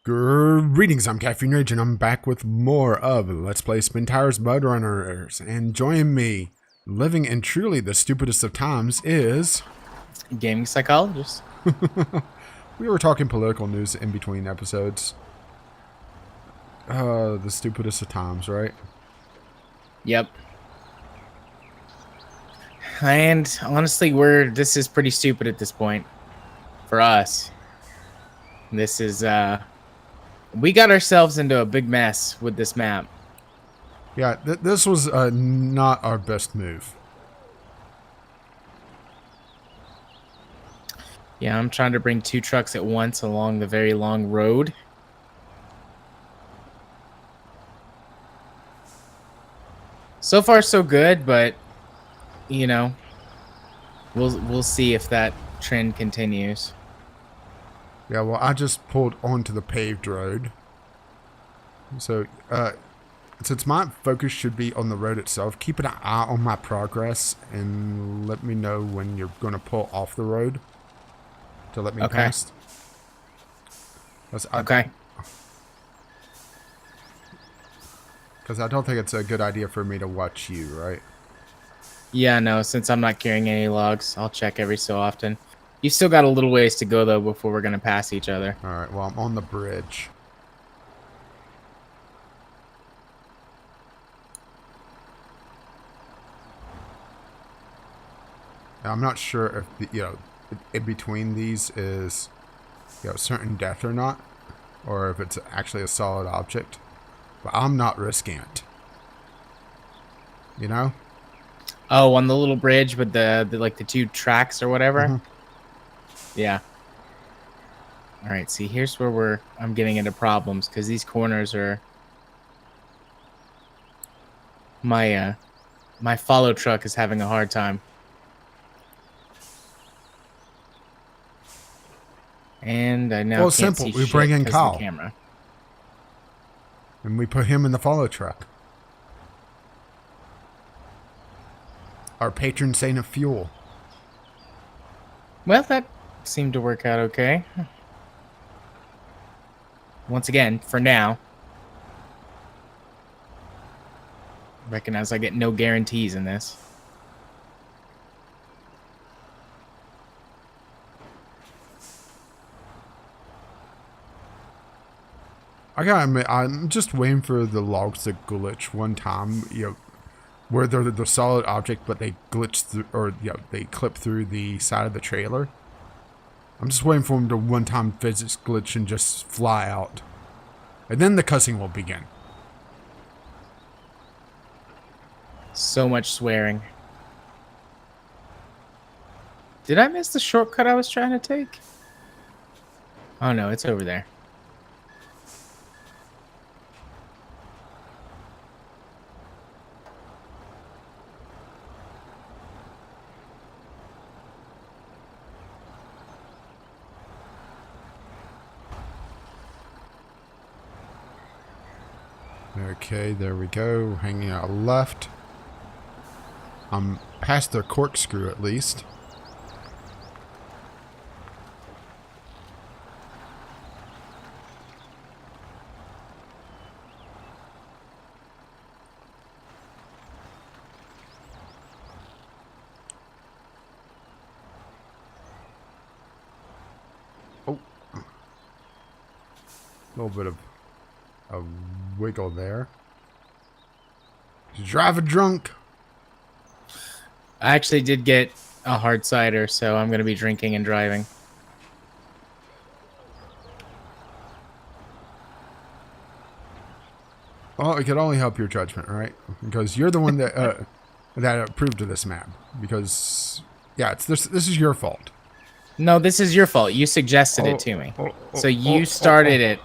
Greetings, I'm Caffeine Rage, and I'm back with more of Let's Play Spintires MudRunners. And join me, living in truly the stupidest of times, is... Gaming Psychologist. We were talking political news in between episodes. The stupidest of times, right? Yep. And honestly, this is pretty stupid at this point. For us. This is, we got ourselves into a big mess with this map. Yeah, this was not our best move. Yeah, I'm trying to bring 2 trucks at once along the very long road. So far, so good, but, you know, we'll see if that trend continues. Yeah, well, I just pulled onto the paved road. So, since my focus should be on the road itself, keep an eye on my progress and let me know when you're going to pull off the road to let me pass. Okay. Because I don't think it's a good idea for me to watch you, right? Yeah, no, since I'm not carrying any logs, I'll check every so often. You still got a little ways to go, though, before we're going to pass each other. Alright, well, I'm on the bridge. Now, I'm not sure if, in between these is, certain death or not. Or if it's actually a solid object. But I'm not risking it. You know? Oh, on the little bridge with the 2 tracks or whatever? Mm-hmm. Yeah. All right, see, here's where I'm getting into problems because these corners are my follow truck is having a hard time. And I now Well, can't simple. see We shit bring in because of Kyle. the camera. And we put him in the follow truck. Our patron saint of fuel. Well, that seemed to work out okay. Once again, for now. Recognize I get no guarantees in this. I gotta admit, I'm just waiting for the logs to glitch one time, where they're the solid object, but they glitch through, or, they clip through the side of the trailer. I'm just waiting for them to one time physics glitch and just fly out. And then the cussing will begin. So much swearing. Did I miss the shortcut I was trying to take? Oh no, it's over there. Okay, there we go. Hanging out left. I'm past the corkscrew at least. Oh. A little bit of a wiggle there. Driving drunk. I actually did get a hard cider, so I'm going to be drinking and driving. Well, it could only help your judgment, right? Because you're the one that that approved of this map. Because yeah, this is your fault. No, this is your fault. You suggested it to me. So you started it.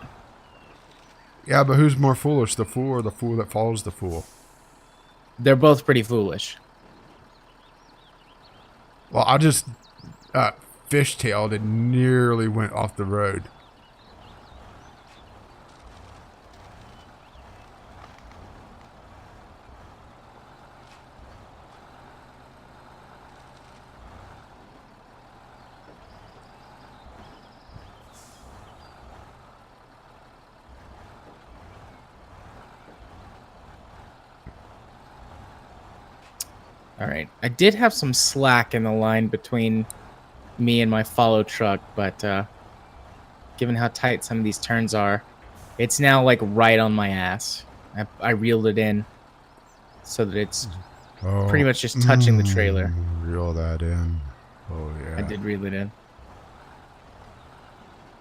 Yeah, but who's more foolish, the fool or the fool that follows the fool? They're both pretty foolish. Well, I just fishtailed and nearly went off the road. All right. I did have some slack in the line between me and my follow truck, but given how tight some of these turns are, it's now like right on my ass. I reeled it in so that it's pretty much just touching the trailer. Reel that in. Oh, yeah. I did reel it in.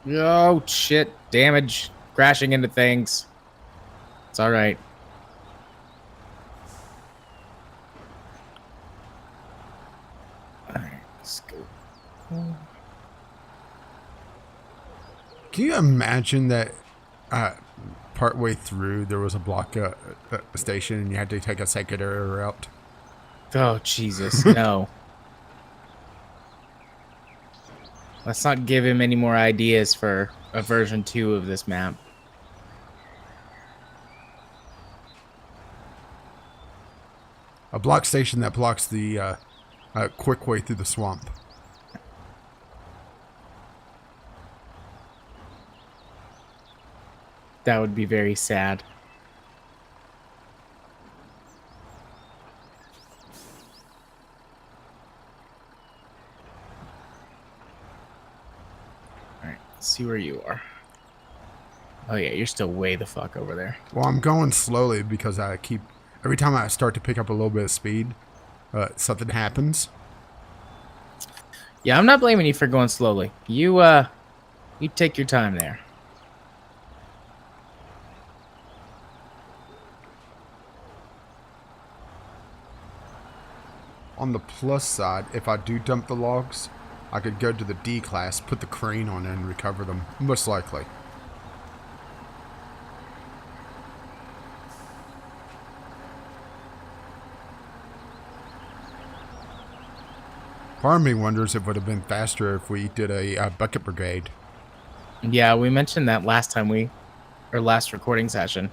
Oh, shit. Damage. Crashing into things. It's all right. All right. Let's go. Can you imagine that partway through there was a block station and you had to take a secondary route? Oh, Jesus. No. Let's not give him any more ideas for a version 2 of this map. A block station that blocks the quick way through the swamp. That would be very sad. Alright, let's see where you are. Oh yeah, you're still way the fuck over there. Well, I'm going slowly because every time I start to pick up a little bit of speed, something happens. Yeah, I'm not blaming you for going slowly. You take your time there. On the plus side, if I do dump the logs, I could go to the D class, put the crane on it, and recover them, most likely. Part of me wonders if it would have been faster if we did a bucket brigade. Yeah, we mentioned that last recording session.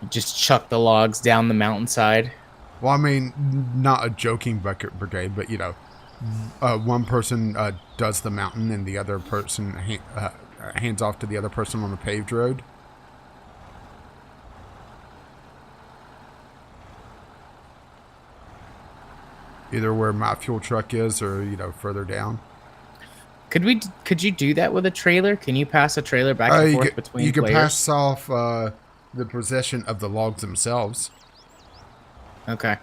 Just chuck the logs down the mountainside. Well, I mean, not a joking bucket brigade, but, you know, one person does the mountain and the other person hands off to the other person on the paved road. Either where my fuel truck is or, you know, further down. Could you do that with a trailer? Can you pass a trailer back and forth between You can players? pass off the possession of the logs themselves. Okay.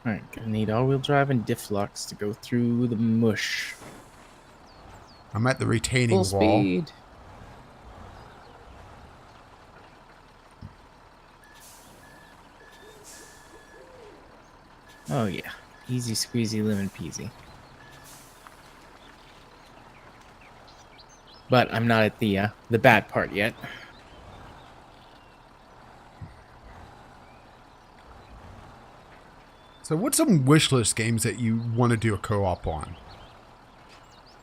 Alright, gonna need all-wheel drive and diff locks to go through the mush. I'm at the retaining Full wall. speed. Oh yeah, easy squeezy lemon peasy. But I'm not at the bad part yet. So what's some wish list games that you want to do a co-op on?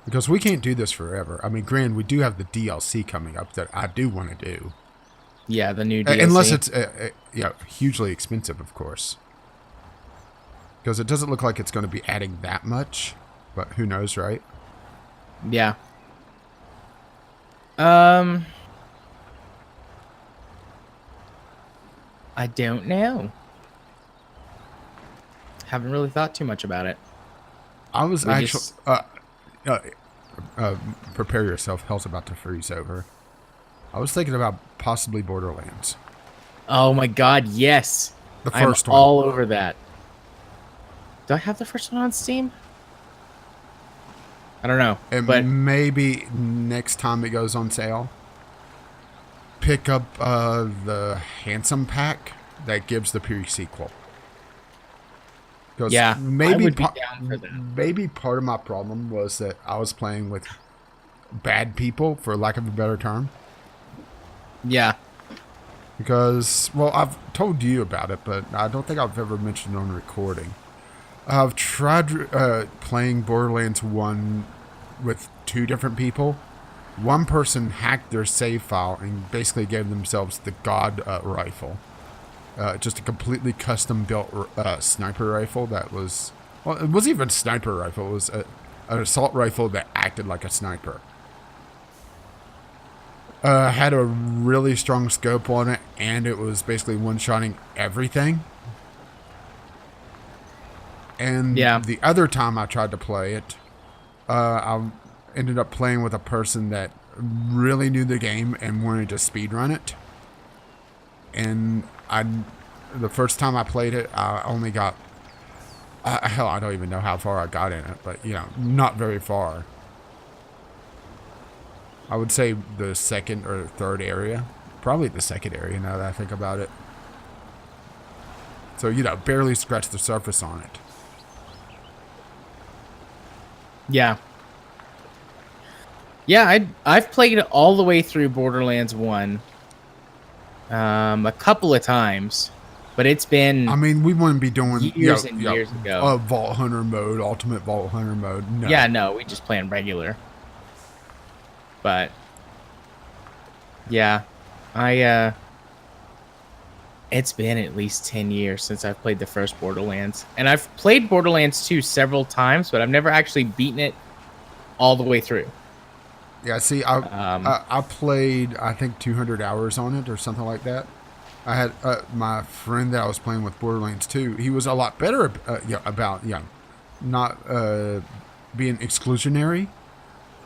Because we can't do this forever. I mean, granted, we do have the DLC coming up that I do want to do. Yeah, the new DLC. Unless it's hugely expensive, of course. Because it doesn't look like it's going to be adding that much. But who knows, right? Yeah. I don't know. Haven't really thought too much about it. I was prepare yourself. Hell's about to freeze over. I was thinking about possibly Borderlands. Oh my god, yes. The first I'm one. all over that. Do I have the first one on Steam? I don't know. And but maybe next time it goes on sale, pick up the Handsome Pack that gives the pre-sequel. yeah, maybe I would be down for that. Maybe part of my problem was that I was playing with bad people, for lack of a better term. Yeah. Because, well, I've told you about it, but I don't think I've ever mentioned it on recording. I've tried playing Borderlands 1 with 2 different people. One person hacked their save file and basically gave themselves the God rifle. Just a completely custom-built sniper rifle that was Well, it wasn't even a sniper rifle. It was an assault rifle that acted like a sniper. Had a really strong scope on it, and it was basically one-shotting everything. And the other time I tried to play it, I ended up playing with a person that really knew the game and wanted to speedrun it. And the first time I played it, I only got... hell, I don't even know how far I got in it, but, you know, not very far. I would say the second or third area. Probably the second area now that I think about it. So, you know, barely scratched the surface on it. Yeah. Yeah, I've played it all the way through Borderlands 1 a couple of times, but it's been... I mean, we wouldn't be doing... years and years ago. Vault Hunter mode, Ultimate Vault Hunter mode, no. Yeah, no, we just playing regular. But... yeah, it's been at least 10 years since I've played the first Borderlands. And I've played Borderlands 2 several times, but I've never actually beaten it all the way through. Yeah, see, I played, I think, 200 hours on it or something like that. I had my friend that I was playing with Borderlands 2. He was a lot better about not being exclusionary,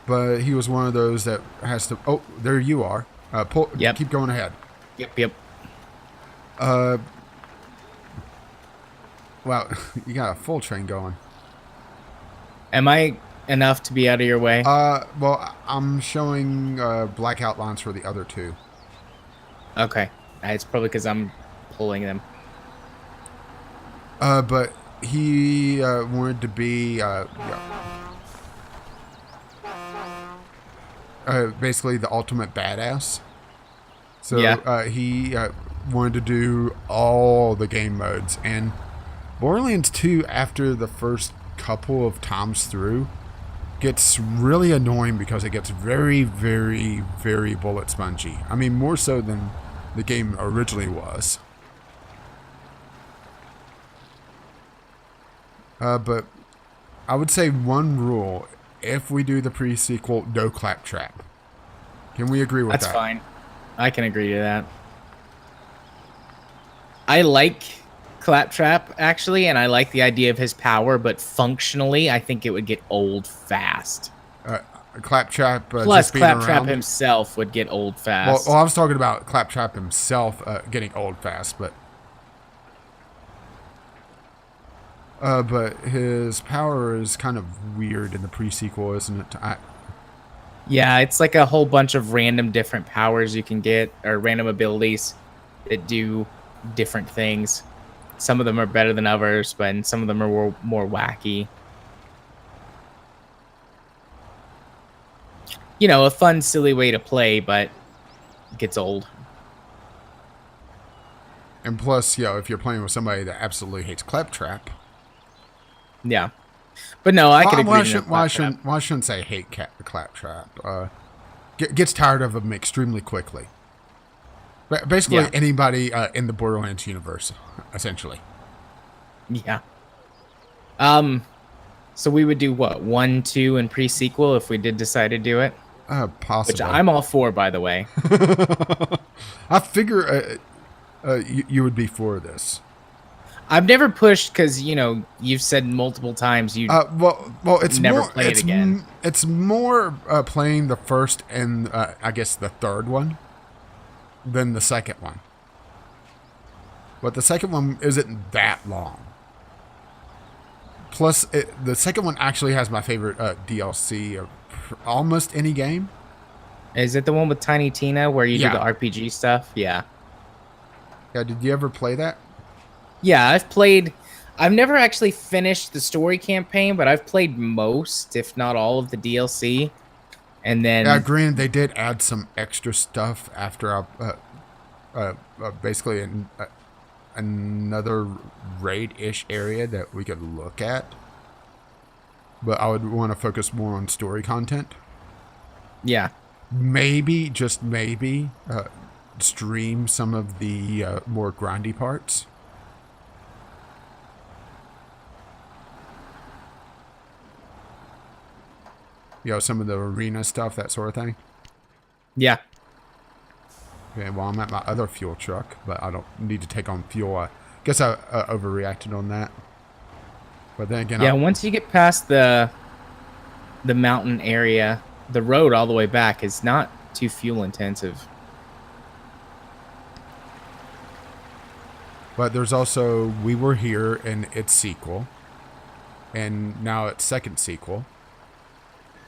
but he was one of those that has to... Oh, there you are. Keep going ahead. Yep. Wow, you got a full train going. Am I enough to be out of your way? Well, I'm showing black outlines for the other two. Okay. It's probably because I'm pulling them. But he wanted to be basically the ultimate badass. So he wanted to do all the game modes. And Borderlands 2, after the first couple of times through, gets really annoying because it gets very, very, very bullet spongy. I mean, more so than the game originally was. But I would say one rule: if we do the pre-sequel, no claptrap. Can we agree with that? That's fine. I can agree to that. I like Claptrap, actually, and I like the idea of his power, but functionally, I think it would get old fast. Claptrap... Plus, Claptrap himself would get old fast. Well, I was talking about Claptrap himself getting old fast, but his power is kind of weird in the pre-sequel, isn't it? Yeah, it's like a whole bunch of random different powers you can get, or random abilities that do different things. Some of them are better than others, but some of them are more wacky. You know, a fun, silly way to play, but it gets old. And plus, if you're playing with somebody that absolutely hates Claptrap. Yeah. But no, I can agree. Why shouldn't say hate Claptrap? Gets tired of him extremely quickly. Basically, anybody in the Borderlands universe, essentially. Yeah. So we would do what, 1, 2, and pre-sequel if we did decide to do it. Possibly. Which I'm all for, by the way. I figure you would be for this. I've never pushed because you've said multiple times you it's never more, play it again. It's more playing the first and I guess the third one than the second one. But the second one isn't that long. Plus, the second one actually has my favorite DLC of almost any game. Is it the one with Tiny Tina where you do the RPG stuff? Yeah. Yeah. Did you ever play that? Yeah, I've never actually finished the story campaign, but I've played most, if not all, of the DLC. And then... Yeah, granted, they did add some extra stuff after basically another raid-ish area that we could look at. But I would want to focus more on story content. Yeah. Maybe, just maybe, stream some of the more grindy parts. some of the arena stuff, that sort of thing. Yeah. Okay, well, I'm at my other fuel truck, but I don't need to take on fuel. I guess I overreacted on that. But then again, Yeah, once you get past the mountain area, the road all the way back is not too fuel intensive. But there's also We Were Here and its sequel. And now its second sequel.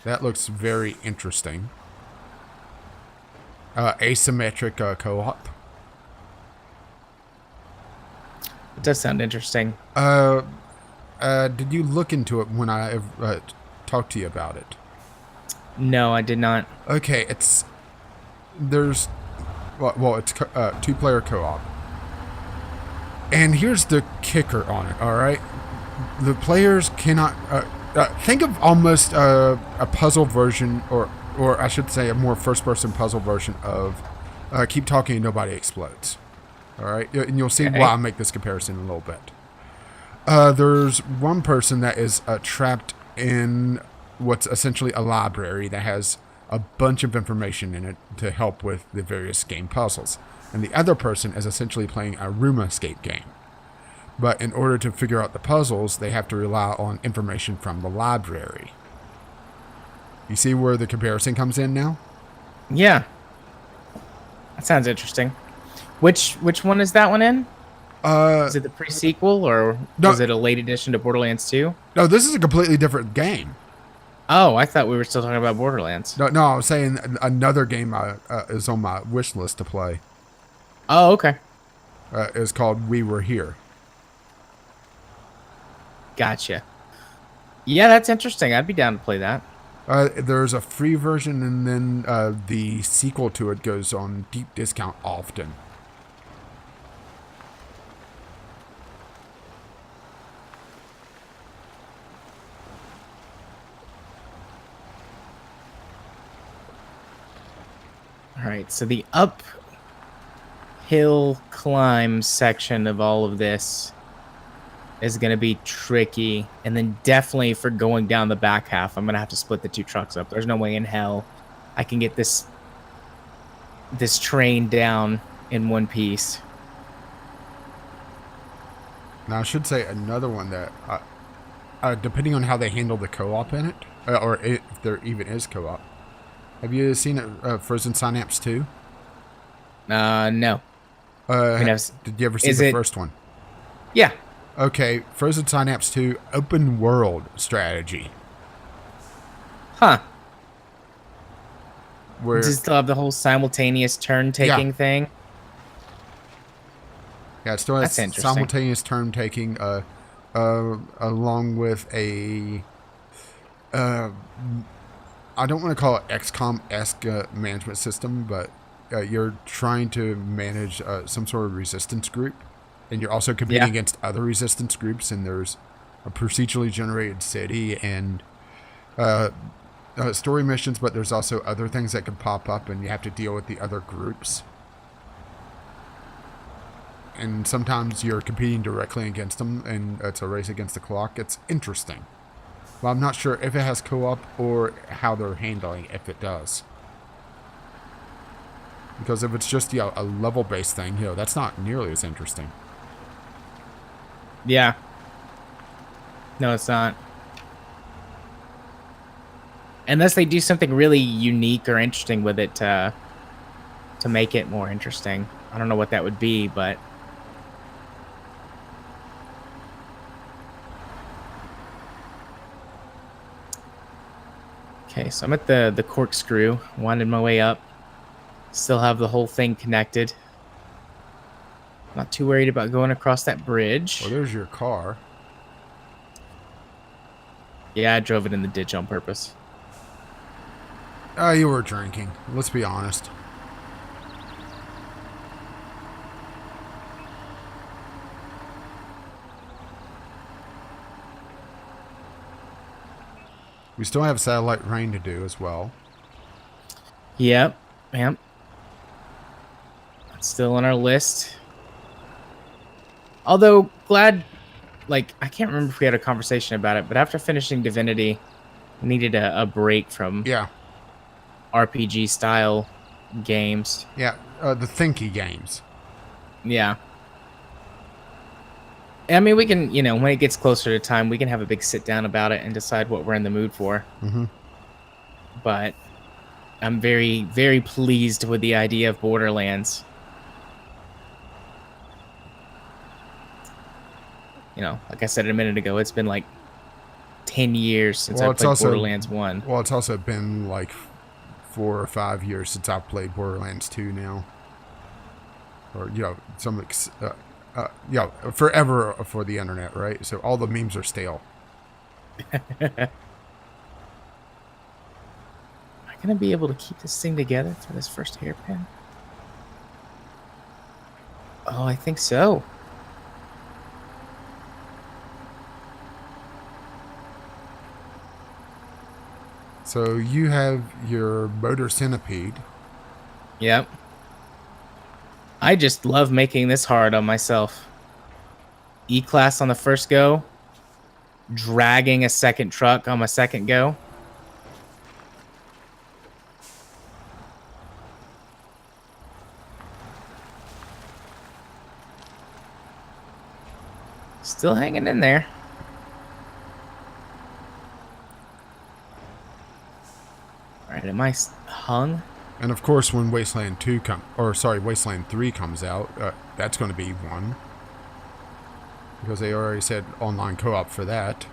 That looks very interesting. Asymmetric co-op. It does sound interesting. Did you look into it when I talked to you about it? No, I did not. Okay, it's 2-player co-op. And here's the kicker on it, all right? The players cannot... think of almost a puzzle version, or I should say a more first-person puzzle version of Keep Talking and Nobody Explodes. All right? And you'll see why I make this comparison in a little bit. There's one person that is trapped in what's essentially a library that has a bunch of information in it to help with the various game puzzles. And the other person is essentially playing a room escape game. But in order to figure out the puzzles, they have to rely on information from the library. You see where the comparison comes in now? Yeah. That sounds interesting. Which one is that one in? Is it the pre-sequel, or was it a late addition to Borderlands 2? No, this is a completely different game. Oh, I thought we were still talking about Borderlands. No, I was saying another game is on my wish list to play. Oh, okay. It's called We Were Here. Gotcha. Yeah, that's interesting. I'd be down to play that. There's a free version, and then the sequel to it goes on deep discount often. All right, so the uphill climb section of all of this is going to be tricky. And then definitely for going down the back half, I'm going to have to split the two trucks up. There's no way in hell I can get this train down in one piece. Now, I should say another one that, depending on how they handle the co-op in it, or if there even is co-op. Have you seen it, Frozen Synapse 2? No. Did you ever see the first one? Yeah. Okay, Frozen Synapse 2, open world strategy. Huh. Where, does it still have the whole simultaneous turn-taking thing? Yeah, it still has simultaneous turn-taking, along with a... I don't want to call it XCOM-esque management system, but you're trying to manage some sort of resistance group. And you're also competing against other resistance groups, and there's a procedurally generated city and story missions, but there's also other things that can pop up, and you have to deal with the other groups. And sometimes you're competing directly against them, and it's a race against the clock. It's interesting. Well, I'm not sure if it has co-op or how they're handling it, if it does. Because if it's just a level-based thing, that's not nearly as interesting. Yeah. No, it's not. Unless they do something really unique or interesting with it to make it more interesting. I don't know what that would be, but... Okay, so I'm at the corkscrew, winding my way up. Still have the whole thing connected. Not too worried about going across that bridge. Well, there's your car. Yeah, I drove it in the ditch on purpose. You were drinking. Let's be honest. We still have satellite rain to do as well. Yep. It's still on our list. Although, glad, I can't remember if we had a conversation about it, but after finishing Divinity, Needed a break from Yeah, RPG style games. yeah, the thinky games. Yeah. I mean, we can, when it gets closer to time, we can have a big sit down about it and decide what we're in the mood for. Mm-hmm. But I'm very, very pleased with the idea of Borderlands. Like I said a minute ago, it's been like 10 years since I played Borderlands 1. Well, it's also been like 4 or 5 years since I played Borderlands 2 now. Or, forever for the internet, right? So all the memes are stale. Am I going to be able to keep this thing together for this first hairpin? Oh, I think so. So you have your motor centipede. Yep. I just love making this hard on myself. E-class on the first go. Dragging a second truck on my second go. Still hanging in there. All right, am I hung? And of course, when Wasteland 3 comes out, that's going to be one. Because they already said online co-op for that.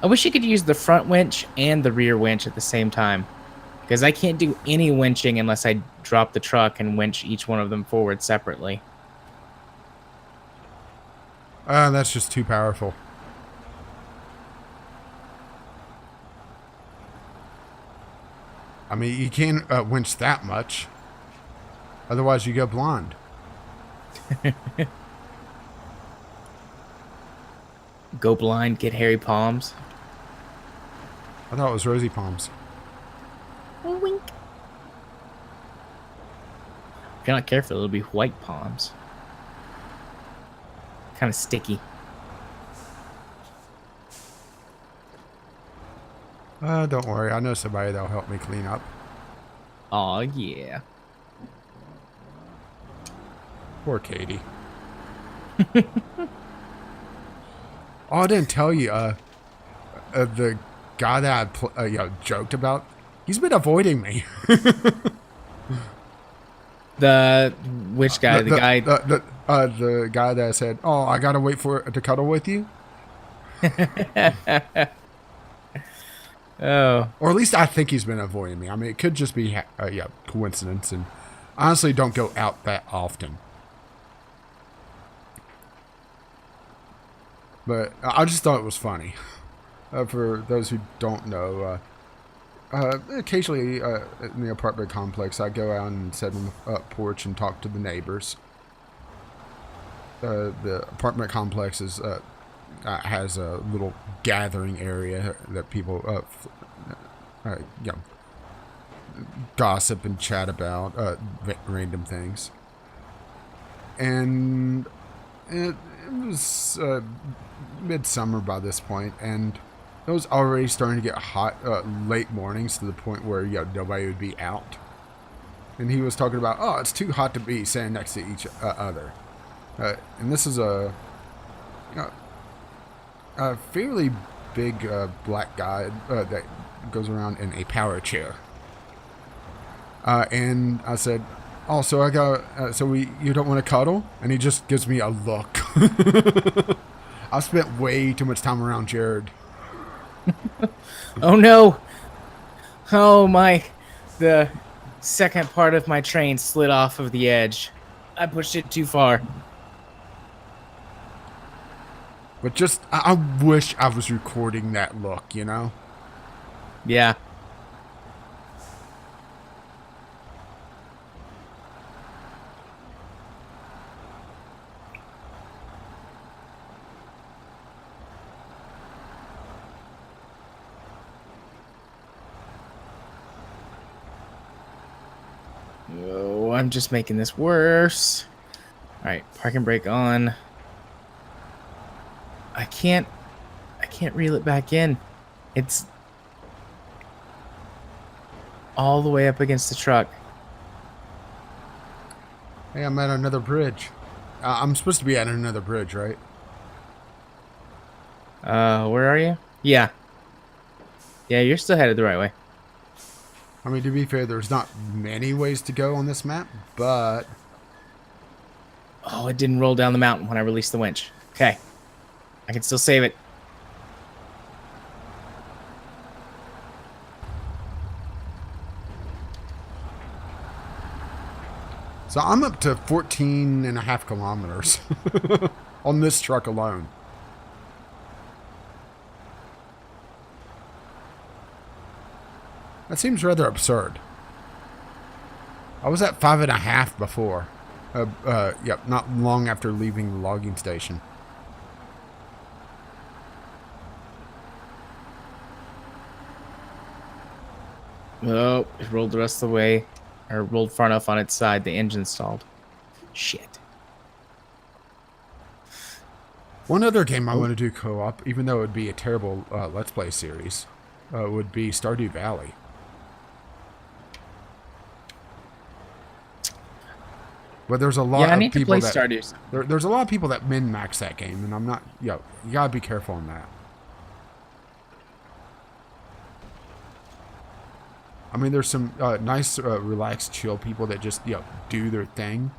I wish you could use the front winch and the rear winch at the same time. Because I can't do any winching unless I drop the truck and winch each one of them forward separately. That's just too powerful. I mean, you can't winch that much. Otherwise, you go blind. Go blind, get hairy palms. I thought it was rosy palms. Wink. If you're not careful, it'll be white palms. Kind of sticky. Don't worry. I know somebody that'll help me clean up. Aw, yeah. Poor Katie. Oh, I didn't tell you. The guy that I joked about, he's been avoiding me. Which guy? The guy. The guy that said, "Oh, I gotta wait for it to cuddle with you." Oh. Or at least I think he's been avoiding me. I mean, it could just be coincidence, and honestly, don't go out that often. But I just thought it was funny. For those who don't know, occasionally in the apartment complex, I go out and sit on the porch and talk to the neighbors. The apartment complex has a little gathering area that people gossip and chat about random things. And it was midsummer by this point, and it was already starting to get hot late mornings to the point where nobody would be out. And he was talking about, oh, it's too hot to be standing next to each other. And this is a fairly big black guy that goes around in a power chair. And I said, oh, so you don't want to cuddle? And he just gives me a look. I spent way too much time around Jared. Oh no! Oh my! The second part of my train slid off of the edge. I pushed it too far. But just, I wish I was recording that look, you know? Yeah. Oh, I'm just making this worse. All right, parking brake on. I can't reel it back in. It's all the way up against the truck. Hey, I'm at another bridge. I'm supposed to be at another bridge, right? Where are you? Yeah. Yeah, you're still headed the right way. I mean, to be fair, there's not many ways to go on this map, but... Oh, it didn't roll down the mountain when I released the winch. Okay. I can still save it. So I'm up to 14.5 kilometers on this truck alone. That seems rather absurd. I was at 5.5 before. Yep, not long after leaving the logging station. Oh, it rolled the rest of the way. Or rolled far enough on its side, the engine stalled. Shit. One other game I want to do co-op, even though it would be a terrible Let's Play series, would be Stardew Valley. But there's a lot of people that Stardew. There's a lot of people that min-max that game, and I'm not. You gotta be careful on that. I mean, there's some nice, relaxed, chill people that just do their thing,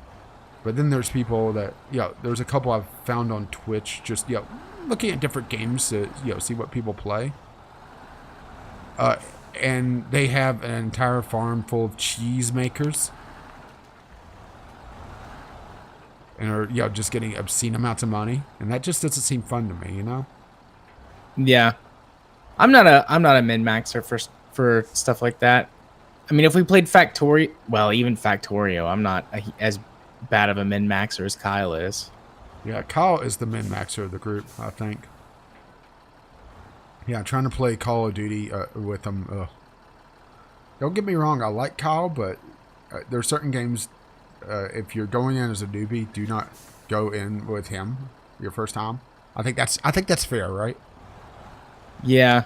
but then there's people that there's a couple I've found on Twitch just looking at different games to see what people play. And they have an entire farm full of cheese makers. And are just getting obscene amounts of money, and that just doesn't seem fun to me, you know. Yeah, I'm not a min maxer for stuff like that. I mean, if we played Factorio, well, even Factorio, I'm not as bad of a min maxer as Kyle is. Yeah, Kyle is the min maxer of the group, I think. Yeah, trying to play Call of Duty with him. Don't get me wrong, I like Kyle, but there are certain games. If you're going in as a newbie, do not go in with him your first time. I think that's fair, right? Yeah.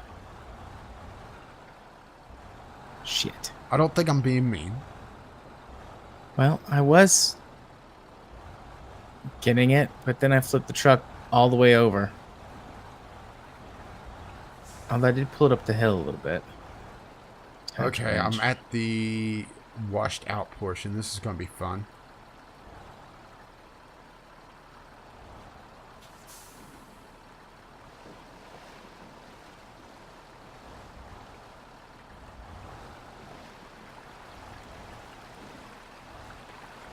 Shit. I don't think I'm being mean. Well, I was getting it, but then I flipped the truck all the way over. Although I did pull it up the hill a little bit. Okay, I'm at the washed out portion. This is going to be fun.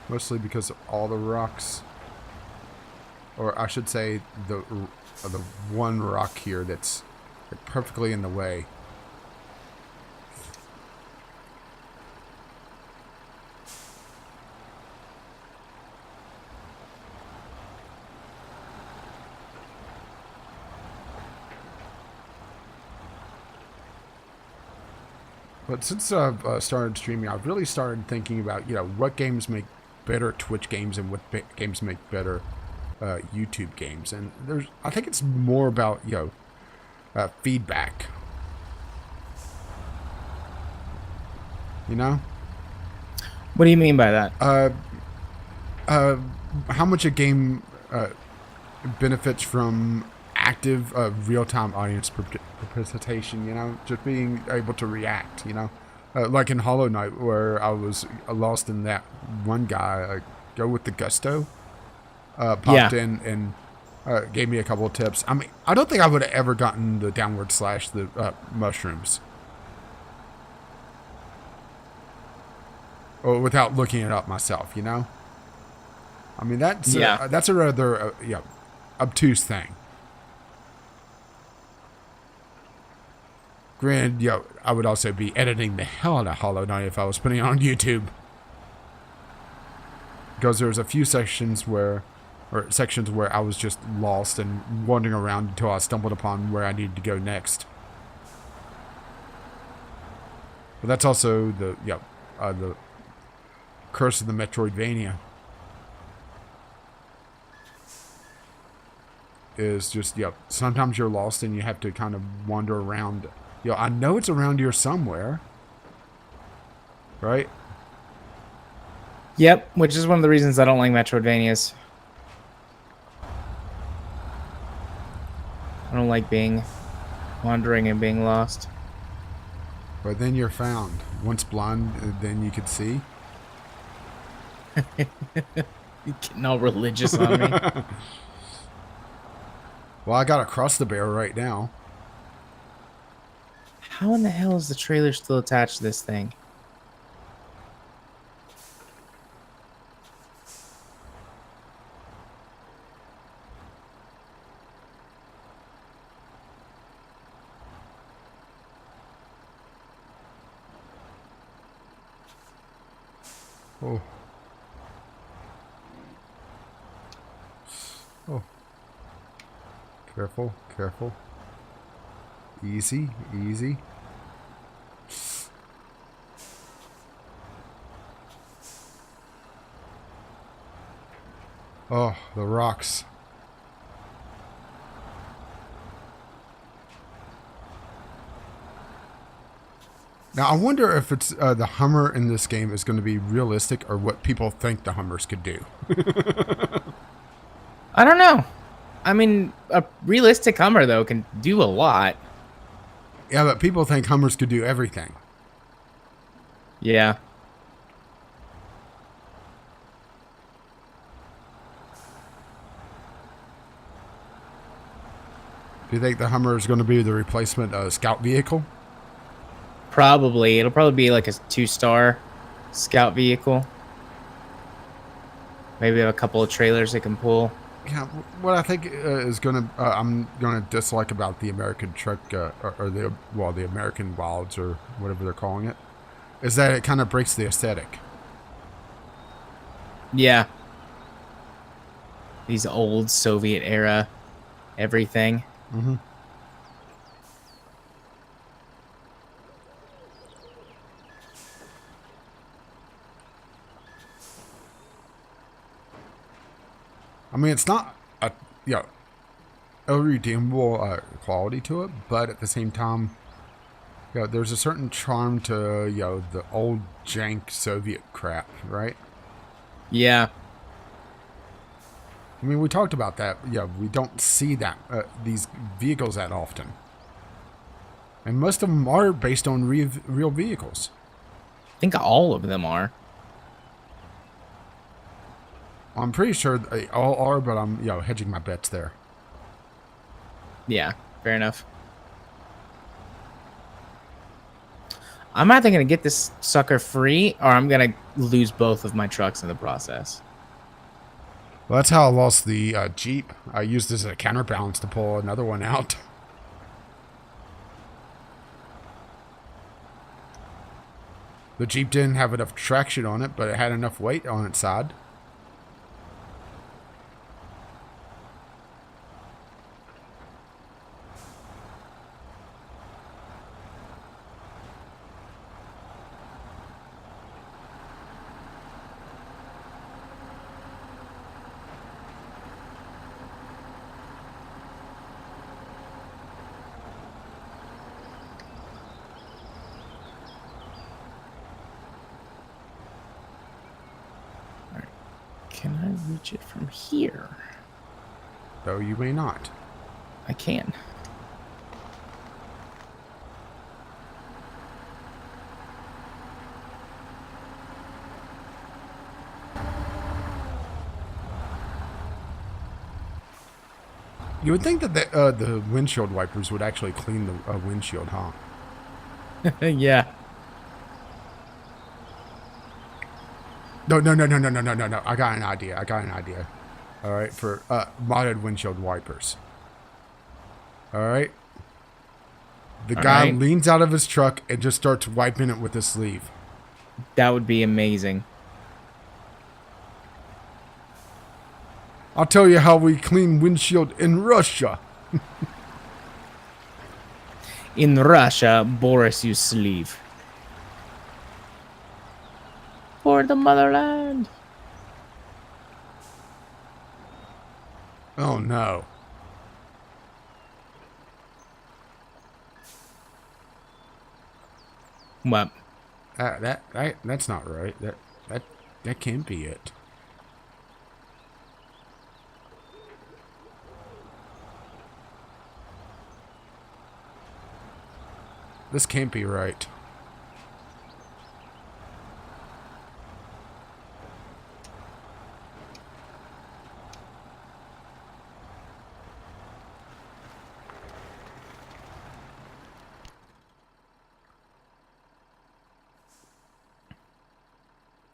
Mostly because of all the rocks, or I should say the one rock here that's perfectly in the way. But since I've started streaming, I've really started thinking about, what games make better Twitch games and what games make better YouTube games. And I think it's more about, feedback. You know? What do you mean by that? How much a game benefits from active real-time audience participation, just being able to react, like in Hollow Knight, where I was lost in that one guy, Go With the Gusto, popped in and gave me a couple of tips. I mean, I don't think I would have ever gotten the downward slash the mushrooms or without looking it up myself, I mean, that's a rather obtuse thing. Granted, I would also be editing the hell out of Hollow Knight if I was putting it on YouTube. Because there was a few sections where I was just lost and wandering around until I stumbled upon where I needed to go next. But that's also the curse of the Metroidvania. is just, sometimes you're lost and you have to kind of wander around. I know it's around here somewhere. Right? Yep, which is one of the reasons I don't like Metroidvanias. I don't like wandering and being lost. But then you're found. Once blind, then you could see. You're getting all religious on me. Well, I gotta cross the bear right now. How in the hell is the trailer still attached to this thing? Oh. Oh. Careful, careful. Easy, easy. Oh, the rocks. Now, I wonder if it's the Hummer in this game is going to be realistic or what people think the Hummers could do. I don't know. I mean, a realistic Hummer, though, can do a lot. Yeah, but people think Hummers could do everything. Yeah. Do you think the Hummer is going to be the replacement scout vehicle? Probably. It'll probably be like a 2-star scout vehicle. Maybe have a couple of trailers they can pull. Yeah, what I think is I'm gonna dislike about the American truck or the American Wilds or whatever they're calling it, is that it kind of breaks the aesthetic. Yeah. These old Soviet era everything. Mm-hmm. I mean, it's not a irredeemable quality to it, but at the same time, there's a certain charm to the old jank Soviet crap, right? Yeah. I mean, we talked about that. Yeah, we don't see that these vehicles that often, and most of them are based on real vehicles. I think all of them are. I'm pretty sure they all are, but I'm hedging my bets there. Yeah, fair enough. I'm either going to get this sucker free or I'm going to lose both of my trucks in the process. Well, that's how I lost the Jeep. I used this as a counterbalance to pull another one out. The Jeep didn't have enough traction on it, but it had enough weight on its side. Can I reach it from here? Though you may not. I can. You would think that the windshield wipers would actually clean the windshield, huh? Yeah. No. I got an idea. All right, for modded windshield wipers. All right. The guy leans out of his truck and just starts wiping it with his sleeve. That would be amazing. I'll tell you how we clean windshield in Russia. In Russia, Boris used sleeve. For the motherland. Oh no. What? That's not right. That can't be it. This can't be right.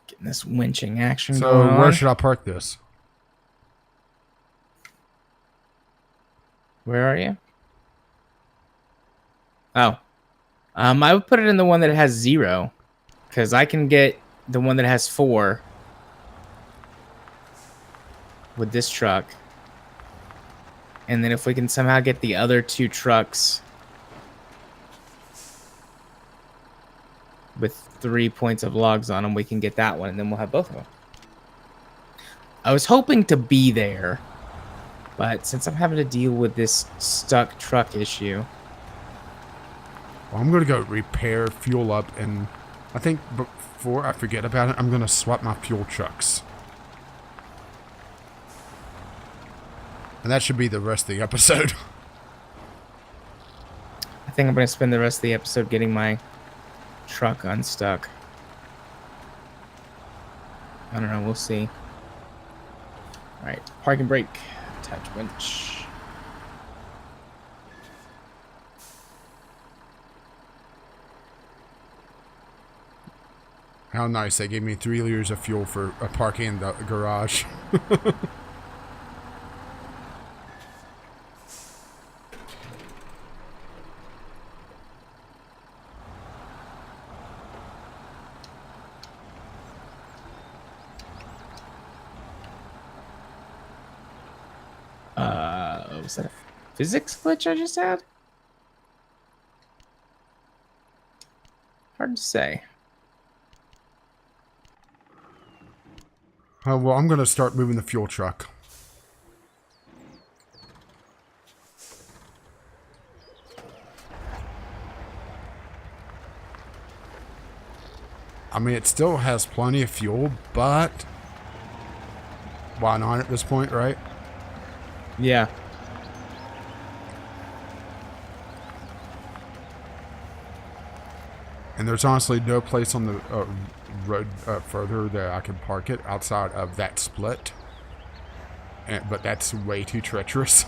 Getting this winching action So going where on. should I park this? Where are you? Oh. I would put it in the one that has 0. Because I can get the one that has 4 with this truck. And then if we can somehow get the other 2 trucks with 3 points of logs on them, we can get that one, and then we'll have both of them. I was hoping to be there, but since I'm having to deal with this stuck truck issue... Well, I'm going to go repair, fuel up, and I think before I forget about it, I'm going to swap my fuel trucks. And that should be the rest of the episode. I think I'm going to spend the rest of the episode getting my truck unstuck. I don't know. We'll see. All right. Park and brake. Attach winch. How nice. They gave me 3 liters of fuel for parking in the garage. Was that a physics glitch I just had? Hard to say. Well, I'm going to start moving the fuel truck. I mean, it still has plenty of fuel, but why not at this point, right? Yeah. And there's honestly no place on the road further that I can park it outside of that split. But that's way too treacherous.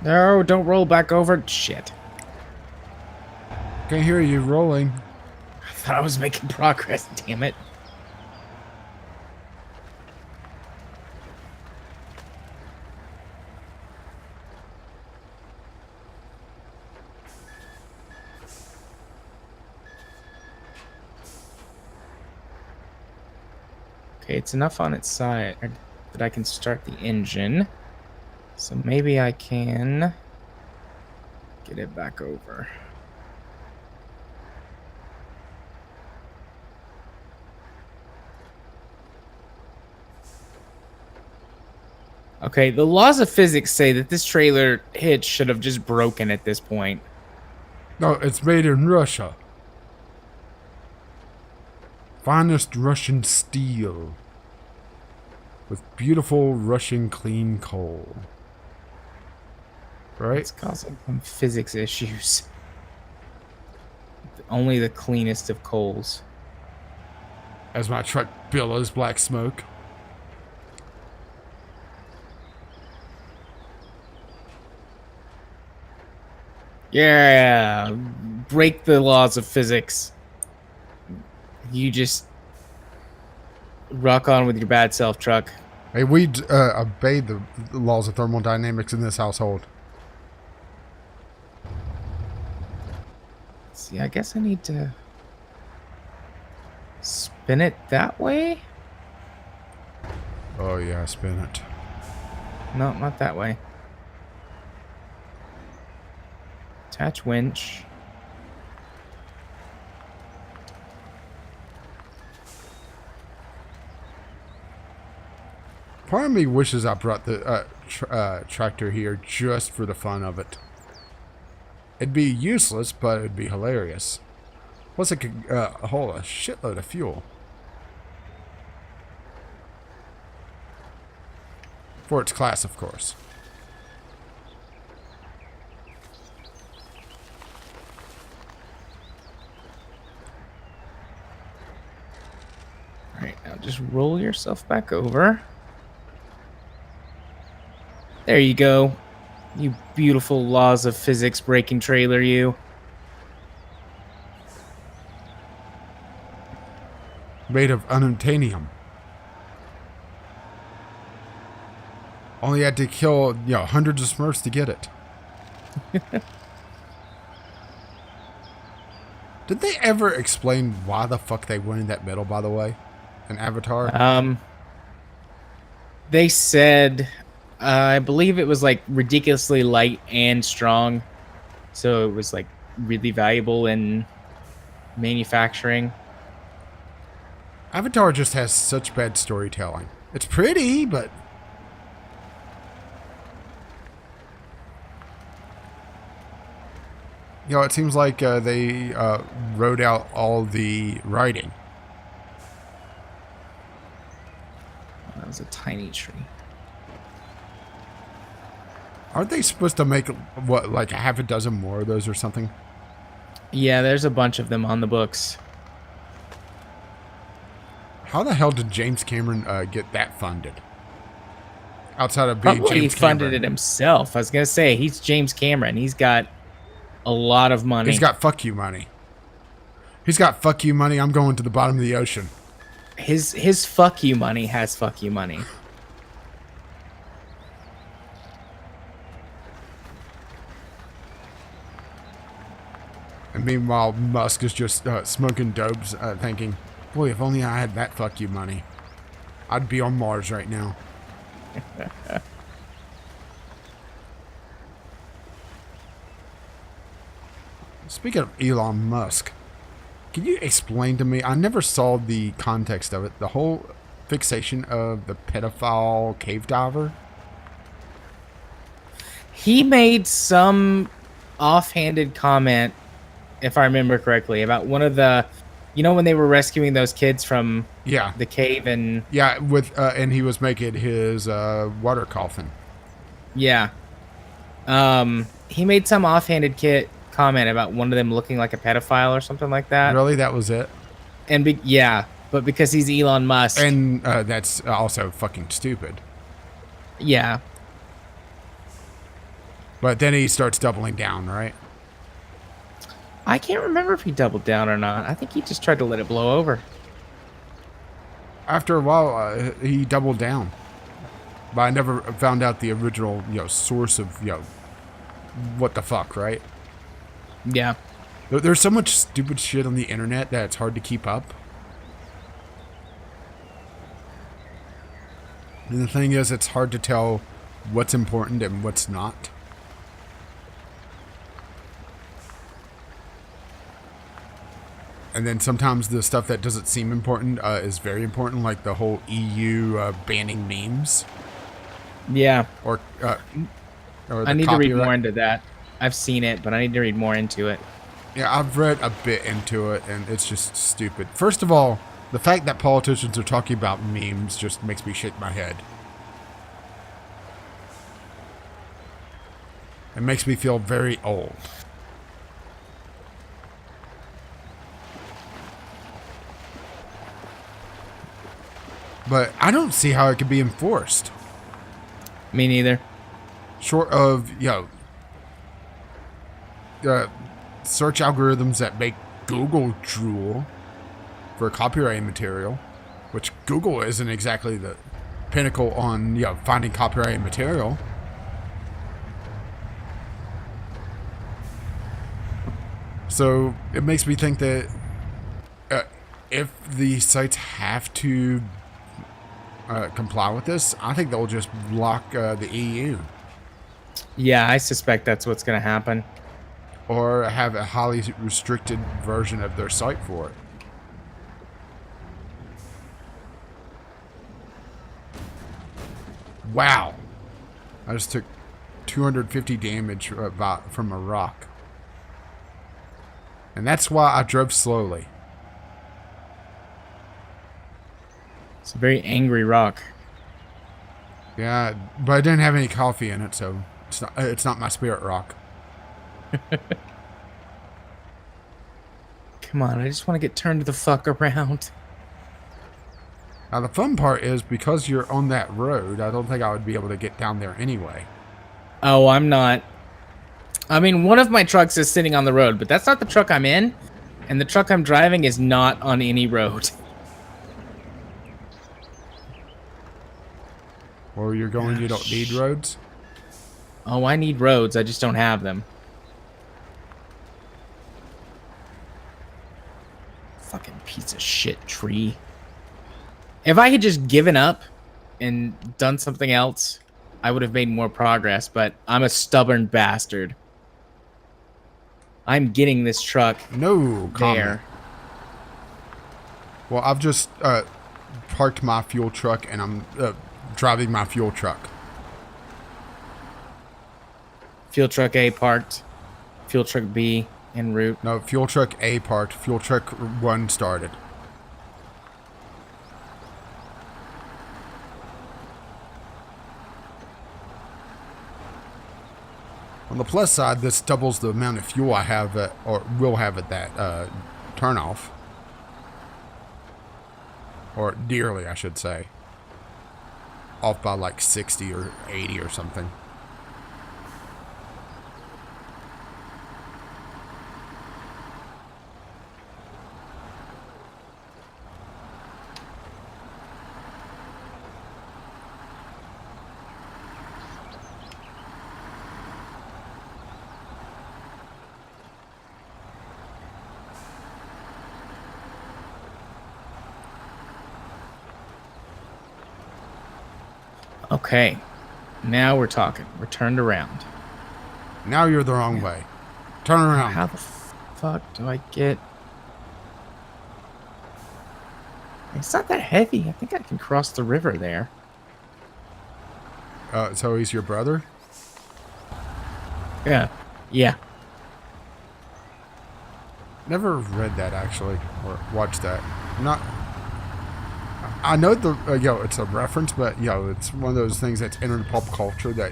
No, don't roll back over. Shit. Can't hear you rolling. I thought I was making progress, damn it. Okay, it's enough on its side that I can start the engine. So maybe I can get it back over. Okay, the laws of physics say that this trailer hitch should have just broken at this point. No, it's made in Russia. Finest Russian steel. With beautiful Russian clean coal. Right? It's causing some physics issues. Only the cleanest of coals. As my truck billows black smoke. Yeah, break the laws of physics. You just rock on with your bad self, truck. Hey, we obey the laws of thermodynamics in this household. See, I guess I need to spin it that way? Oh yeah, spin it. No, not that way. Attach winch. Part of me wishes I brought the tractor here just for the fun of it. It'd be useless, but it'd be hilarious. Plus, it could hold a shitload of fuel. For its class, of course. All right, now just roll yourself back over. There you go. You beautiful laws of physics breaking trailer, you. Made of unobtainium. Only had to kill, hundreds of Smurfs to get it. Did they ever explain why the fuck they went in that middle, by the way? An Avatar? They said, I believe it was like ridiculously light and strong. So it was like really valuable in manufacturing. Avatar just has such bad storytelling. It's pretty, but... it seems like they wrote out all the writing. That was a tiny tree. Aren't they supposed to make, like half a dozen more of those or something? Yeah, there's a bunch of them on the books. How the hell did James Cameron get that funded? Outside of being Probably James he funded Cameron. it himself. I was going to say, he's James Cameron. He's got a lot of money. He's got fuck you money. He's got fuck you money. I'm going to the bottom of the ocean. His fuck you money has fuck you money. And meanwhile, Musk is just smoking dopes, thinking, boy, if only I had that fuck you money, I'd be on Mars right now. Speaking of Elon Musk, can you explain to me? I never saw the context of it. The whole fixation of the pedophile cave diver. He made some offhanded comment, if I remember correctly, about one of the, when they were rescuing those kids from the cave and and he was making his water coffin. Yeah. He made some offhanded comment about one of them looking like a pedophile or something like that. Really? That was it? And but because he's Elon Musk. And that's also fucking stupid. Yeah. But then he starts doubling down, right? I can't remember if he doubled down or not. I think he just tried to let it blow over. After a while, he doubled down. But I never found out the original, source of, what the fuck, right? Yeah. There's so much stupid shit on the internet that it's hard to keep up. And the thing is, it's hard to tell what's important and what's not. And then sometimes the stuff that doesn't seem important is very important, like the whole EU banning memes. Yeah. Or I need to read more into that. I've seen it, but I need to read more into it. Yeah, I've read a bit into it, and it's just stupid. First of all, the fact that politicians are talking about memes just makes me shake my head. It makes me feel very old. But I don't see how it could be enforced. Me neither. Short of, search algorithms that make Google drool for copyright material, which Google isn't exactly the pinnacle on, finding copyright material. So it makes me think that if the sites have to comply with this, I think they'll just block the EU. Yeah, I suspect that's what's going to happen. Or have a highly restricted version of their site for it. Wow. I just took 250 damage from a rock. And that's why I drove slowly. It's a very angry rock. Yeah, but I didn't have any coffee in it, so it's not my spirit rock. Come on, I just want to get turned the fuck around. Now, the fun part is, because you're on that road, I don't think I would be able to get down there anyway. Oh, I'm not. I mean, one of my trucks is sitting on the road, but that's not the truck I'm in. And the truck I'm driving is not on any road. Where you're going, you don't need roads? Oh, I need roads. I just don't have them. Fucking piece of shit tree. If I had just given up and done something else, I would have made more progress, but I'm a stubborn bastard. I'm getting this truck No, there. Well, I've just parked my fuel truck, and I'm driving my fuel truck. Fuel truck A parked. Fuel truck B en route. No, fuel truck A parked. Fuel truck 1 started. On the plus side, this doubles the amount of fuel I have or will have at that turnoff. Or dearly, I should say. Off by like 60 or 80 or something. Okay. Now we're talking. We're turned around. Now you're the wrong way. Turn around. How the fuck do I get... It's not that heavy. I think I can cross the river there. So he's your brother? Yeah. Yeah. Never read that, actually, or watched that. Not... I know it's a reference, but, it's one of those things that's entered pop culture that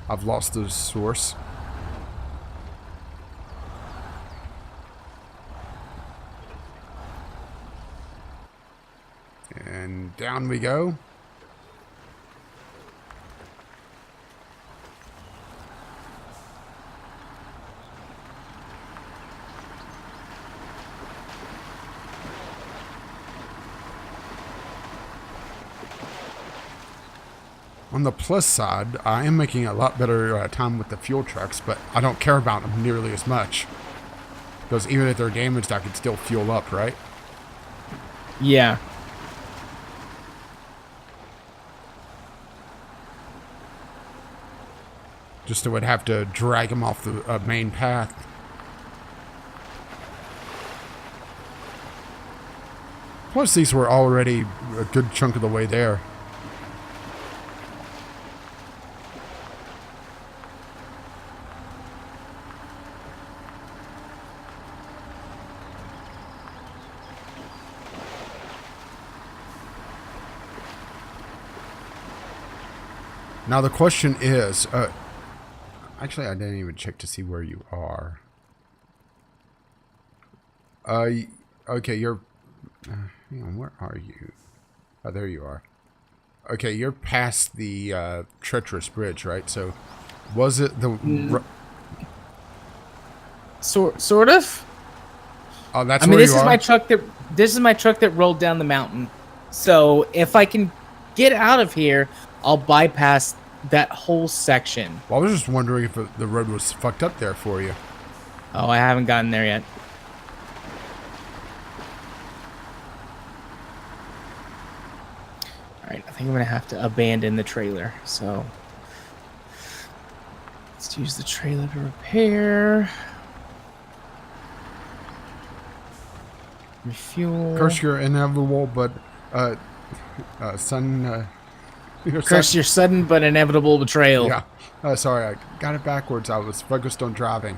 I've lost the source. And down we go. On the plus side, I am making a lot better time with the fuel trucks, but I don't care about them nearly as much. Because even if they're damaged, I can still fuel up, right? Yeah. Just I would have to drag them off the main path. Plus, these were already a good chunk of the way there. Now the question is, actually I didn't even check to see where you are. Okay, you're, hang on, where are you? Oh, there you are. Okay, you're past the treacherous bridge, right? So, was it the... Sort of? Oh, that's I mean, where this you is are? this is my truck that rolled down the mountain. So if I can get out of here, I'll bypass that whole section. Well, I was just wondering if the road was fucked up there for you. Oh, I haven't gotten there yet. Alright, I think I'm gonna have to abandon the trailer, so let's use the trailer to repair. Refuel. Of course, you're inevitable, but son, Curse your sudden but inevitable betrayal. Yeah. Sorry, I got it backwards. I was focused on driving.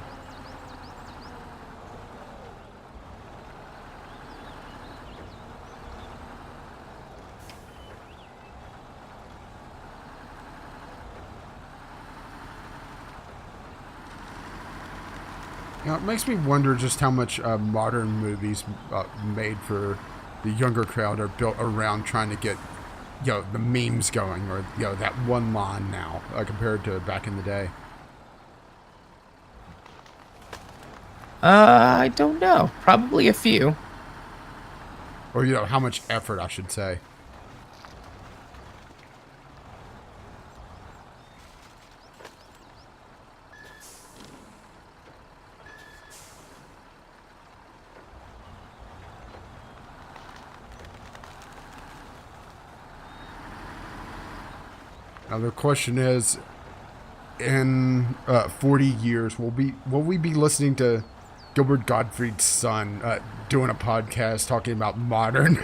You know, it makes me wonder just how much modern movies made for the younger crowd are built around trying to get, the memes going, or, that one line now, compared to back in the day. I don't know. Probably a few. Or, how much effort, I should say. Now the question is, in 40 years, will we be listening to Gilbert Gottfried's son doing a podcast talking about modern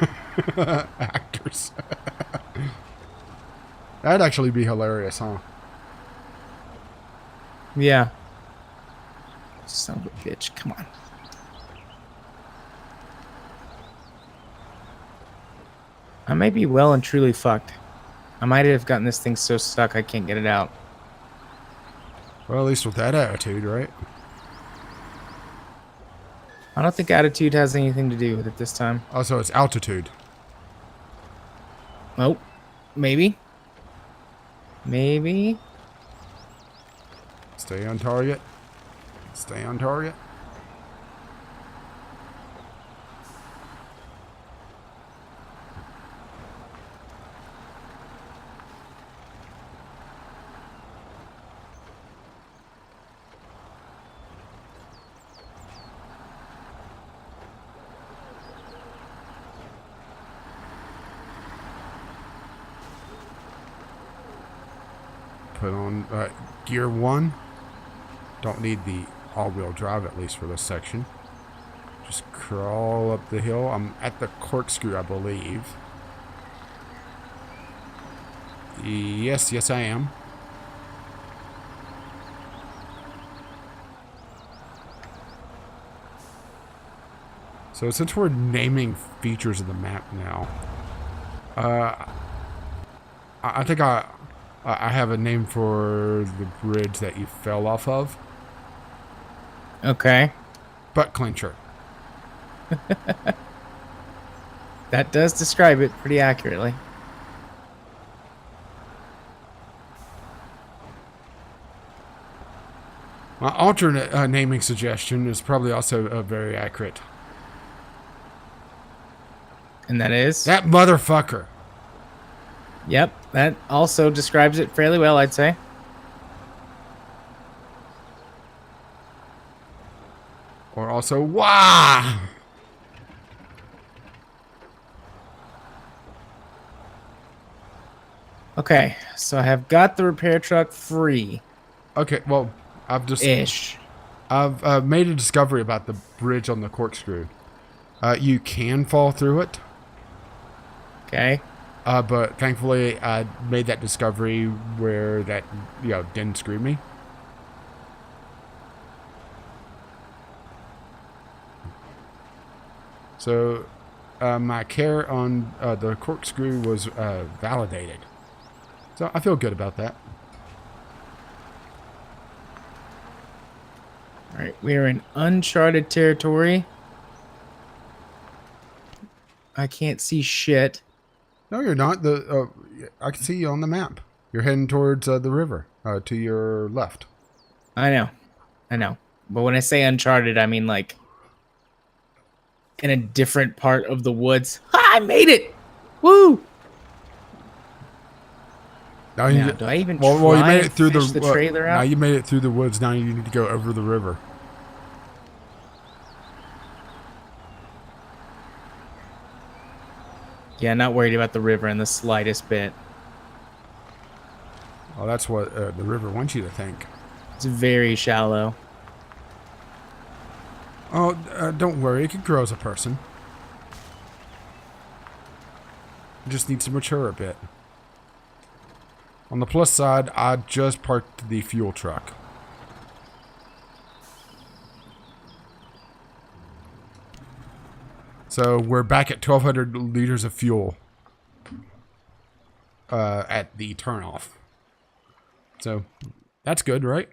actors? That'd actually be hilarious, huh? Yeah. Son of a bitch. Come on. I may be well and truly fucked. I might have gotten this thing so stuck I can't get it out. Well, at least with that attitude, right? I don't think attitude has anything to do with it this time. Also, it's altitude. Oh, maybe. Maybe. Stay on target. Stay on target. Put on gear 1. Don't need the all-wheel drive, at least for this section. Just crawl up the hill. I'm at the corkscrew, I believe. Yes, I am. So since we're naming features of the map now, I think I have a name for the bridge that you fell off of. Okay. Butt clincher. That does describe it pretty accurately. My alternate naming suggestion is probably also very accurate. And that is? That motherfucker. Yep, that also describes it fairly well, I'd say. Or also, wah! Okay, so I have got the repair truck free. Okay, well, I've made a discovery about the bridge on the corkscrew. You can fall through it. Okay. But thankfully, I made that discovery where that, didn't screw me. So, my care on the corkscrew was validated. So, I feel good about that. Alright, we are in uncharted territory. I can't see shit. No, you're not. I can see you on the map. You're heading towards the river, to your left. I know. But when I say uncharted, I mean like in a different part of the woods. Ha! I made it! Woo! Now, do I even you made it through the trailer out? Now you made it through the woods. Now you need to go over the river. Yeah, not worried about the river in the slightest bit. Well, that's what the river wants you to think. It's very shallow. Oh, don't worry. It could grow as a person. It just needs to mature a bit. On the plus side, I just parked the fuel truck. So we're back at 1,200 liters of fuel at the turnoff. So that's good, right?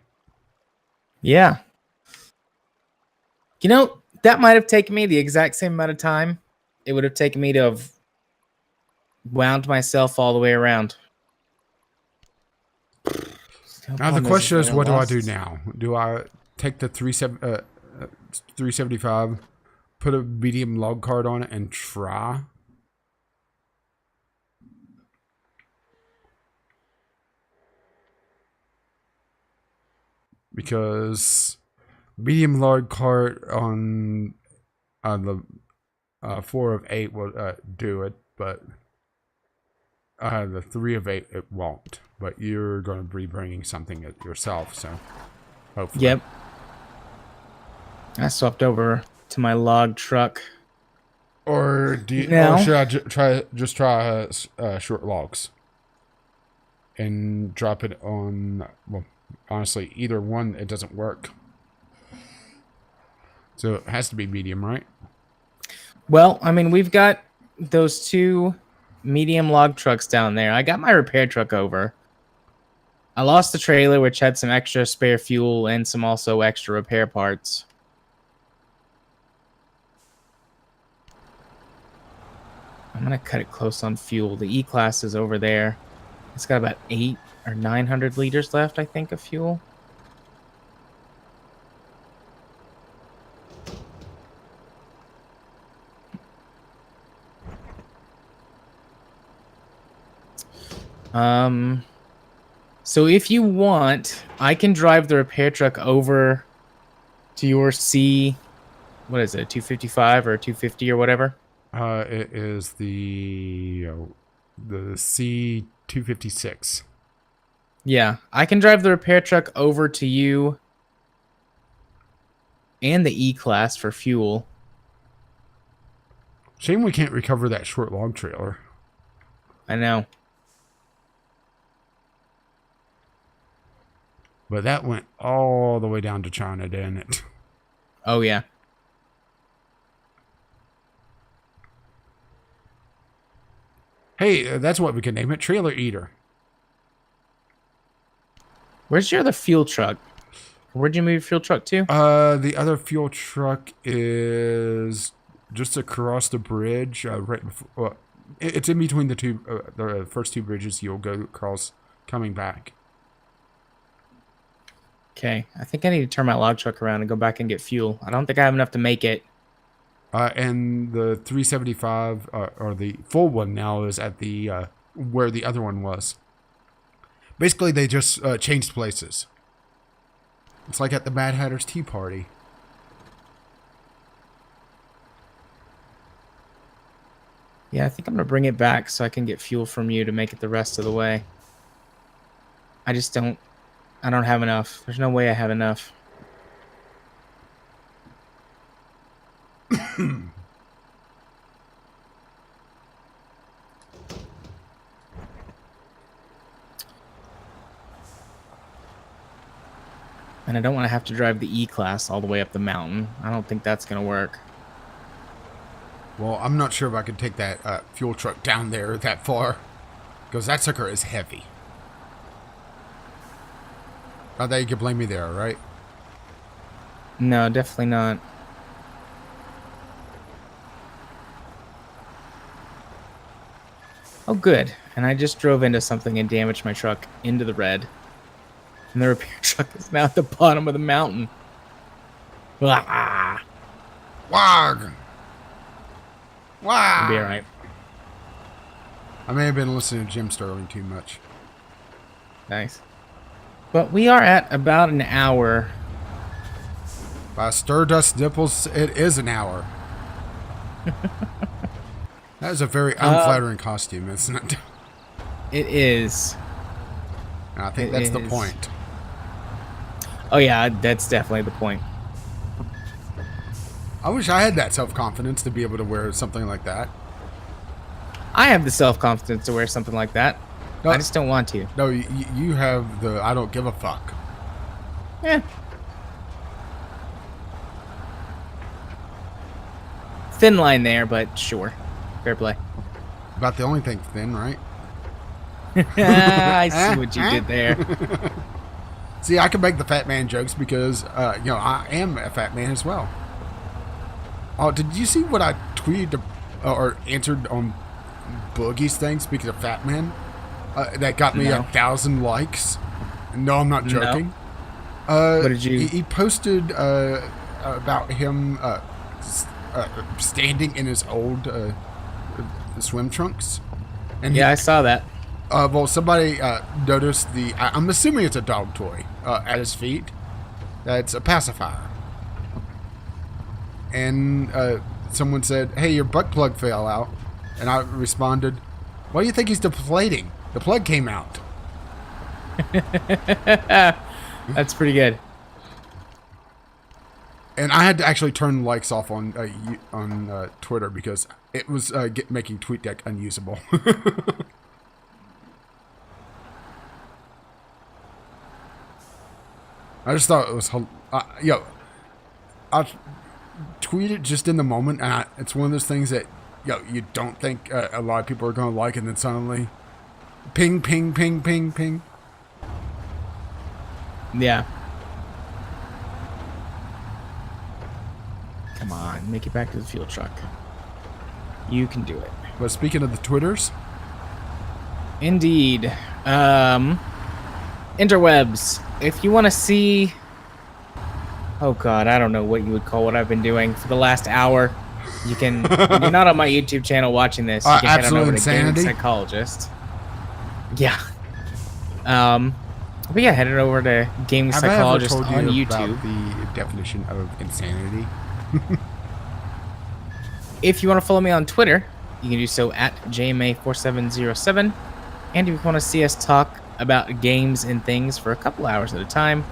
Yeah. You know, that might have taken me the exact same amount of time it would have taken me to have wound myself all the way around. Now the question is, what do I do now? Do I take the 375, put a medium log cart on it, and try? Because medium log cart on the 4 of 8 will do it, but the 3 of 8 it won't. But you're going to be bringing something yourself, so hopefully. Yep. I swapped over to my log truck. Or do you? No. Or should I just try short logs and drop it on? Well, honestly, either one it doesn't work. So it has to be medium, right? Well, I mean, we've got those 2 medium log trucks down there. I got my repair truck over. I lost the trailer, which had some extra spare fuel and some also extra repair parts. I'm going to cut it close on fuel. The E-Class is over there. It's got about 800 or 900 liters left, I think, of fuel. So if you want, I can drive the repair truck over to your C, what is it, 255 or 250 or whatever? It is the C256. Yeah, I can drive the repair truck over to you and the E-Class for fuel. Shame we can't recover that short log trailer. I know. But that went all the way down to China, didn't it? Oh, yeah. Hey, that's what we can name it. Trailer Eater. Where's your other fuel truck? Where'd you move your fuel truck to? The other fuel truck is just across the bridge, right before. It's in between the first 2 bridges you'll go across coming back. Okay, I think I need to turn my log truck around and go back and get fuel. I don't think I have enough to make it. And the 375, or the full one now, is at the where the other one was. Basically, they just changed places. It's like at the Mad Hatter's Tea Party. Yeah, I think I'm going to bring it back so I can get fuel from you to make it the rest of the way. I don't have enough. There's no way I have enough. And I don't want to have to drive the E-Class all the way up the mountain. I don't think that's going to work. Well, I'm not sure if I could take that fuel truck down there that far. Because that sucker is heavy. Not that you can blame me there, right? No, definitely not. Oh, good. And I just drove into something and damaged my truck into the red. And the repair truck is now at the bottom of the mountain. Ah, Wag! Wag! it'll be alright. I may have been listening to Jim Sterling too much. Nice. But we are at about an hour. By Stardust Nipples, it is an hour. That is a very unflattering costume, isn't it? It is. And I think that's the point. Oh yeah, that's definitely the point. I wish I had that self-confidence to be able to wear something like that. I have the self-confidence to wear something like that. No, I just don't want to. no, you have the I don't give a fuck. Eh. Thin line there, but sure. Fair play. About the only thing thin, right? I see what you did there. See, I can make the fat man jokes because, I am a fat man as well. Oh, did you see what I tweeted or answered on Boogie's thing, speaking of fat man? That got me 1,000 likes. No, I'm not joking. No. What did you... He posted about him standing in his old swim trunks. And yeah, I saw that. Well, somebody noticed I'm assuming it's a dog toy at his feet. That's a pacifier. And someone said, "Hey, your butt plug fell out." And I responded, "Why do you think he's deflating? The plug came out." That's pretty good. And I had to actually turn likes off on Twitter because it was making TweetDeck unusable. I just thought it was, I tweet it just in the moment, and it's one of those things that, you don't think a lot of people are going to like, and then suddenly, ping, ping, ping, ping, ping. Yeah. Come on, make it back to the fuel truck. You can do it. But speaking of the Twitters. Indeed. Interwebs. If you want to see... Oh god, I don't know what you would call what I've been doing for the last hour. You can... When you're not on my YouTube channel watching this, you can head on over to Gaming Psychologist. Yeah. But yeah, head over to Gaming Psychologist on YouTube. About the definition of insanity? If you want to follow me on Twitter, you can do so at JMA4707. And if you want to see us talk about games and things for a couple hours at a time,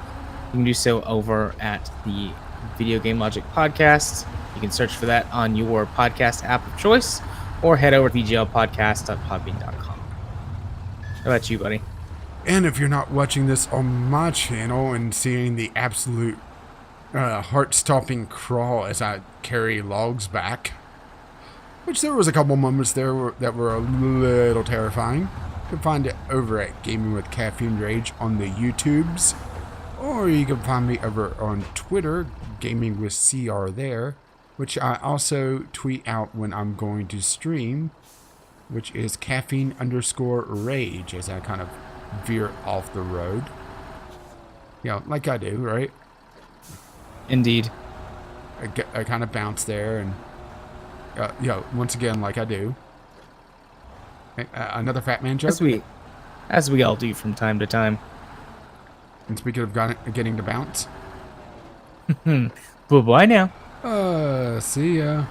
you can do so over at the Video Game Logic Podcast. You can search for that on your podcast app of choice, or head over to vglpodcast.podbean.com. How about you, buddy? And if you're not watching this on my channel and seeing the absolute heart-stopping crawl as I carry logs back, which there was a couple moments there that were a little terrifying, you can find it over at Gaming with Caffeine Rage on the YouTubes, or you can find me over on Twitter, Gaming with CR there, which I also tweet out when I'm going to stream, which is caffeine_rage, as I kind of veer off the road. Like I do, right? Indeed. I kind of bounce there, and once again, like I do. Another fat man joke? As we all do from time to time. And speaking of getting to bounce. Bye-bye now. See ya.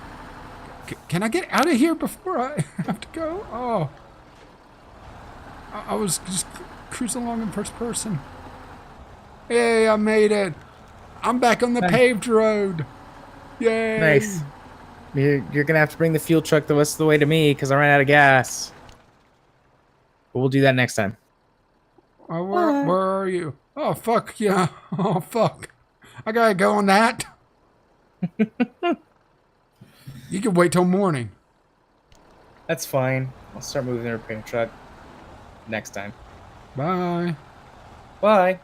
Can I get out of here before I have to go? Oh. I was just cruising along in first person. Hey, I made it. I'm back on the paved road. Yay. Nice. You're going to have to bring the fuel truck the rest of the way to me because I ran out of gas. But we'll do that next time. Where are you? Oh, fuck. Yeah. Oh, fuck. I got to go on that. You can wait till morning. That's fine. I'll start moving the repair truck next time. Bye. Bye.